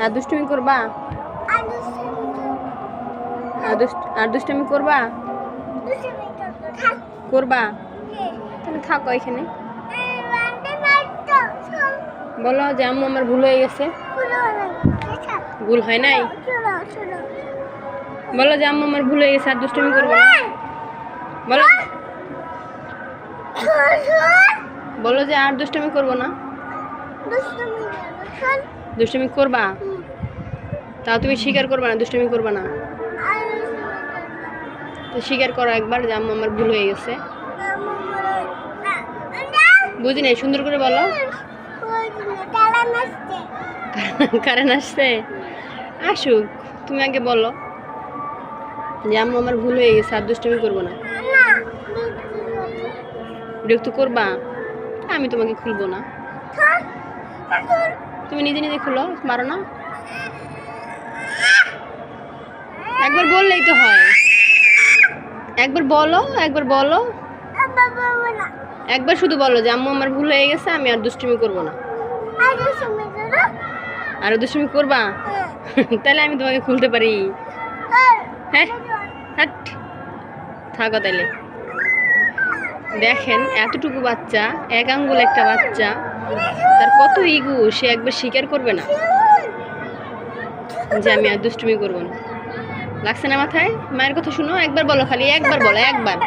আর দুষ্টুমি করবা? আর দুষ্টুমি করবা? করবা? তাহলে থাকো এখানে। বলো যে আম্মু আমার ভুল হয়ে গেছে। ভুল হয় নাই? বলো যে আম্মু আমার ভুল হয়ে গেছে, আর দুষ্টুমি করবো না। বলো, বলো যে আর দুষ্টুমি করবো না। দুষ্টুমি করবা? তাও তুমি স্বীকার করবা না দুষ্টুমি করবা না? তো স্বীকার করো একবার যে আম্মু আমার ভুল হয়ে গেছে। বুঝি নাই, সুন্দর করে বলো। কারেন্ট আসছে? আসুক, তুমি আগে বলো যে আম্মু আমার ভুল হয়ে গেছে, আর দুষ্টুমি করবো না। বিরক্ত করবা? আমি তোমাকে খুলবো না। তুমি নিজে নিজে খুলো, মারো না। একবার বললেই তো হয়। একবার বলো, একবার বলো, একবার শুধু বলো যে আম্মু আমার ভুল হয়ে গেছে, আমি আর দুষ্টুমি করবো না। আর দুষ্টুমি করবা? তাহলে আমি তোমাকে খুলতে পারি? হ্যাঁ, হাট, থাকো তাইলে। দেখেন এতটুকু বাচ্চা, এক আঙ্গুল একটা বাচ্চা, তার কত ইগো, সে একবার স্বীকার করবে না যে আমি আর দুষ্টুমি করবো না। লাগছে না মাথায়? মায়ের কথা শুনো, একবার বলো, খালি একবার বলো, একবার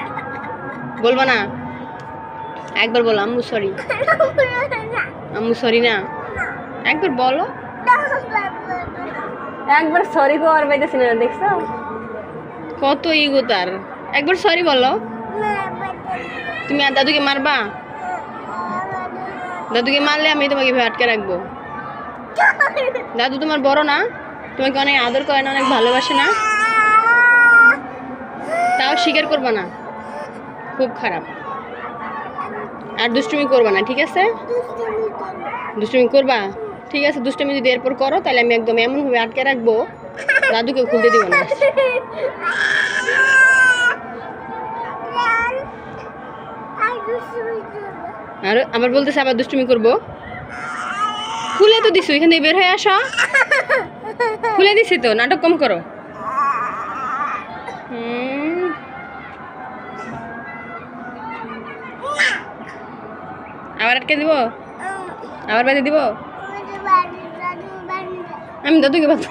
বলবো না? একবার বলো আম্মু সরি। আম্মু সরি না? একবার বলো। একবার সরি কর পাইতেছি না, দেখছো কত ইগো তার। একবার সরি বলো। তুমি আর দাদুকে মারবা? দাদুকে মারলে আমি তোমাকে আটকে রাখবো। দাদু তোমার বড় না? তোমাকে অনেক আদর করে না, অনেক ভালোবাসে না? তাও স্বীকার করবা না? খুব খারাপ। আর দুষ্টুমি করবা না, ঠিক আছে? দুষ্টুমি করবা? ঠিক আছে, দুষ্টুমি যদি এরপর করো তাহলে আমি একদম এমনভাবে আটকে রাখবো, দাদুকে খুলতে দিব না। আর আবার বলতেছে আবার দুষ্টুমি করবো। খুলে তো দিছো, এখান থেকে বের হয়ে আসো। খুলে দিছি তো, নাটক কম করো। আবার আটকে দিব? আবার বাজে দিব? আমি দাদুকে বাঁধবো।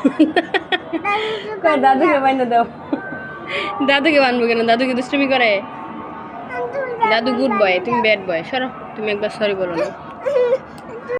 দাদুকে বাঁধতে দাও। দাদুকে বাঁধবো কেন? দাদুকে দুষ্টুমি করে? দাদু গুড বয়, তুমি ব্যাড বয়। সরো, তুমি একবার সরি বলো না।